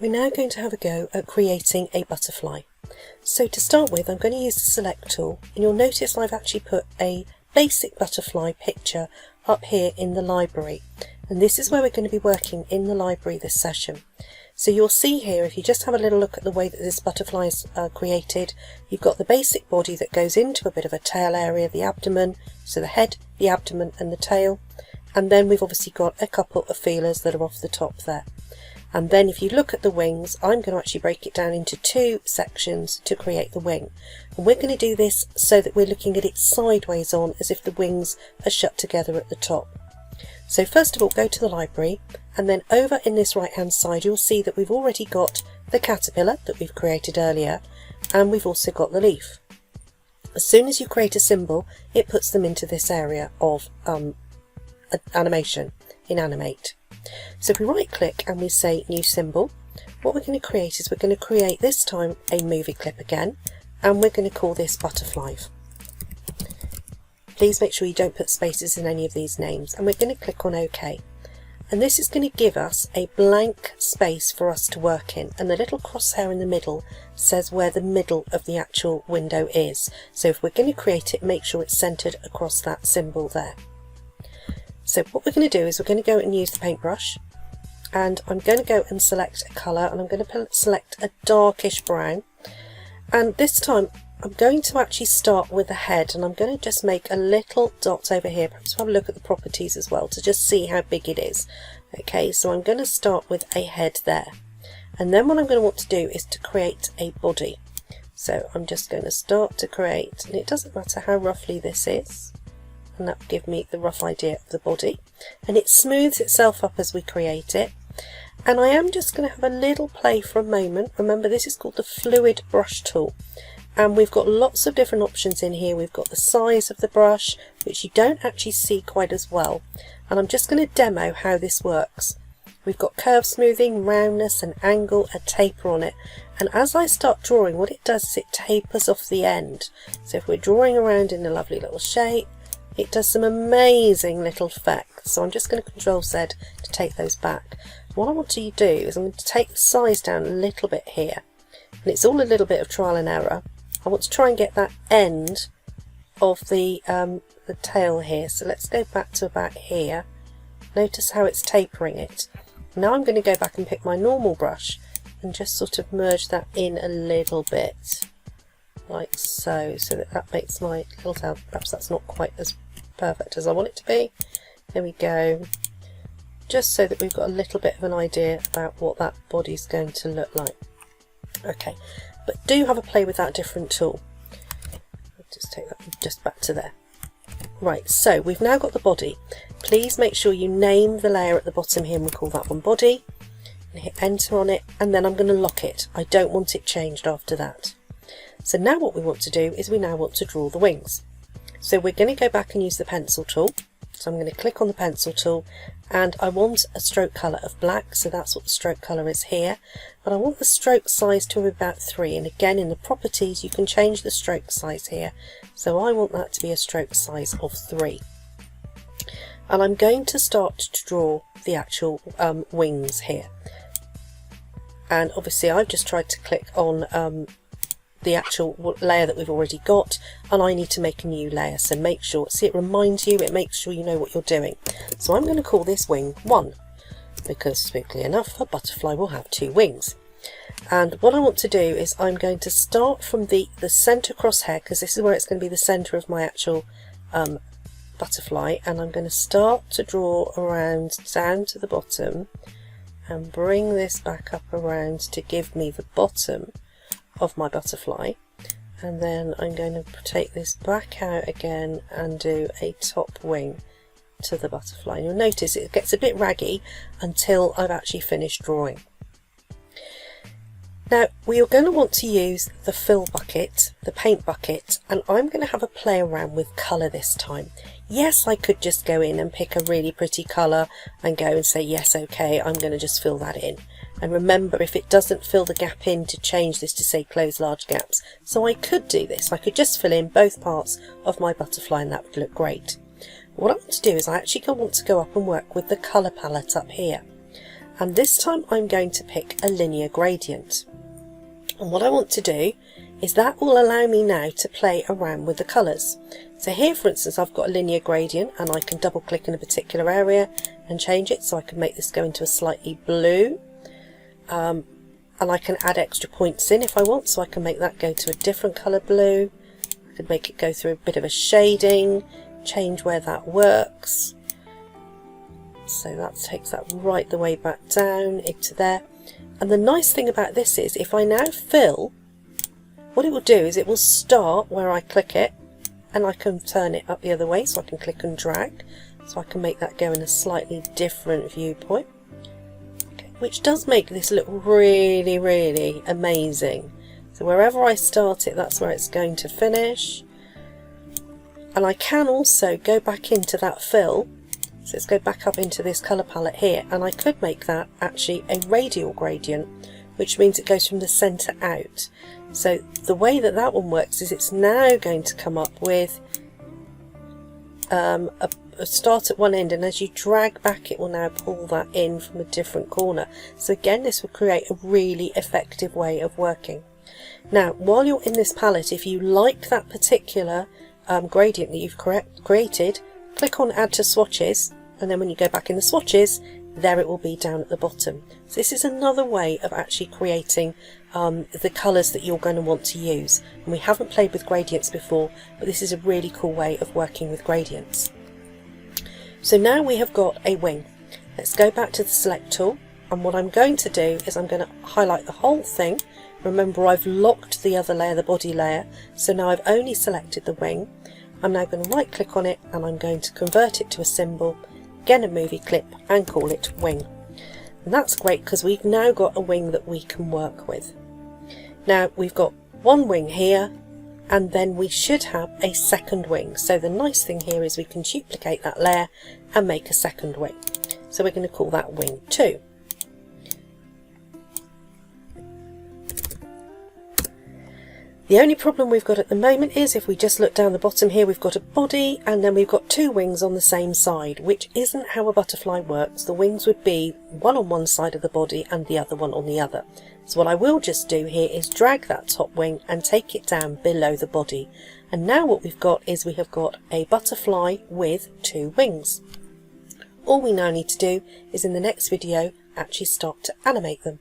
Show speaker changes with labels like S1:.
S1: we're now going to have a go at creating a butterfly. So to start with, I'm going to use the select tool, and you'll notice I've actually put a basic butterfly picture up here in the library, and this is where we're going to be working in the library this session. So you'll see here, if you just have a little look at the way that this butterfly is created, you've got the basic body that goes into a bit of a tail area, the abdomen, so the head, the abdomen and the tail, and then we've obviously got a couple of feelers that are off the top there. And then if you look at the wings, I'm going to actually break it down into two sections to create the wing. And we're going to do this so that we're looking at it sideways on, as if the wings are shut together at the top. So first of all, go to the library, and then over in this right hand side you'll see that we've already got the caterpillar that we've created earlier, and we've also got the leaf. As soon as you create a symbol, it puts them into this area of animation, in animate. So if we right click and we say new symbol, what we're going to create is we're going to create this time a movie clip again, and we're going to call this butterfly. Please make sure you don't put spaces in any of these names, and we're going to click on OK. And this is going to give us a blank space for us to work in, and the little crosshair in the middle says where the middle of the actual window is. So if we're going to create it, make sure it's centered across that symbol there. So what we're going to do is we're going to go and use the paintbrush, and I'm going to go and select a colour, and I'm going to select a darkish brown, and this time I'm going to actually start with the head, and I'm going to just make a little dot over here. Perhaps have a look at the properties as well to just see how big it is. Okay, so I'm going to start with a head there, and then what I'm going to want to do is to create a body. So I'm just going to start to create, and it doesn't matter how roughly this is, and that will give me the rough idea of the body, and it smooths itself up as we create it. And I am just going to have a little play for a moment. Remember, this is called the fluid brush tool, and we've got lots of different options in here. We've got the size of the brush, which you don't actually see quite as well, and I'm just going to demo how this works. We've got curve smoothing, roundness and angle, a taper on it, and as I start drawing, what it does is it tapers off the end. So if we're drawing around in a lovely little shape, it does some amazing little effects. So I'm just going to Control Z to take those back. What I want to do is I'm going to take the size down a little bit here, and it's all a little bit of trial and error. I want to try and get that end of the tail here. So let's go back to about here. Notice how it's tapering it. Now I'm going to go back and pick my normal brush and just sort of merge that in a little bit, like so, so that makes my little tail. Perhaps that's not quite as perfect as I want it to be. There we go. Just so that we've got a little bit of an idea about what that body's going to look like. Okay, but do have a play with that different tool. I'll just take that just back to there. Right, so we've now got the body. Please make sure you name the layer at the bottom here, and we'll call that one body, and hit enter on it, and then I'm going to lock it. I don't want it changed after that. So now what we want to do is we now want to draw the wings. So we're going to go back and use the pencil tool. So I'm going to click on the pencil tool, and I want a stroke colour of black, so that's what the stroke colour is here. But I want the stroke size to be about 3, and again in the properties you can change the stroke size here. So I want that to be a stroke size of 3. And I'm going to start to draw the actual wings here. And obviously I've just tried to click on the actual layer that we've already got, and I need to make a new layer, so make sure, see, it reminds you, it makes sure you know what you're doing. So I'm going to call this wing 1, because spookily enough a butterfly will have 2 wings. And what I want to do is I'm going to start from the center crosshair, because this is where it's going to be the center of my actual butterfly, and I'm going to start to draw around down to the bottom and bring this back up around to give me the bottom of my butterfly, and then I'm going to take this back out again and do a top wing to the butterfly. And you'll notice it gets a bit raggy until I've actually finished drawing. Now we are going to want to use the fill bucket, the paint bucket, and I'm going to have a play around with colour this time. Yes, I could just go in and pick a really pretty colour and go and say yes, okay, I'm going to just fill that in. And remember, if it doesn't fill the gap in, to change this to say close large gaps. So I could do this, I could just fill in both parts of my butterfly and that would look great. What I want to do is I actually want to go up and work with the colour palette up here. and this time I'm going to pick a linear gradient. And what I want to do is that will allow me now to play around with the colours. So here for instance I've got a linear gradient, and I can double click in a particular area and change it, so I can make this go into a slightly blue, and I can add extra points in if I want, so I can make that go to a different colour blue. I could make it go through a bit of a shading, change where that works, so that takes that right the way back down into there. And the nice thing about this is if I now fill, what it will do is it will start where I click it, and I can turn it up the other way, so I can click and drag, so I can make that go in a slightly different viewpoint, okay, which does make this look really, really amazing. So wherever I start it, that's where it's going to finish. And I can also go back into that fill, so let's go back up into this colour palette here, and I could make that actually a radial gradient, which means it goes from the centre out. So the way that that one works is it's now going to come up with a start at one end, and as you drag back it will now pull that in from a different corner. So again, this will create a really effective way of working. Now while you're in this palette, if you like that particular gradient that you've created, click on add to swatches, and then when you go back in the swatches, there it will be down at the bottom. So this is another way of actually creating the colours that you're going to want to use. And we haven't played with gradients before, but this is a really cool way of working with gradients. So now we have got a wing. Let's go back to the select tool, and what I'm going to do is I'm going to highlight the whole thing. Remember, I've locked the other layer, the body layer, so now I've only selected the wing. I'm now going to right click on it, and I'm going to convert it to a symbol, again a movie clip, and call it wing. And that's great because we've now got a wing that we can work with. Now we've got one wing here, and then we should have a second wing. So the nice thing here is we can duplicate that layer and make a second wing. So we're going to call that wing 2. The only problem we've got at the moment is if we just look down the bottom here, we've got a body and then we've got 2 wings on the same side, which isn't how a butterfly works. The wings would be one on one side of the body and the other one on the other. So what I will just do here is drag that top wing and take it down below the body. And now what we've got is we have got a butterfly with 2 wings. All we now need to do is in the next video actually start to animate them.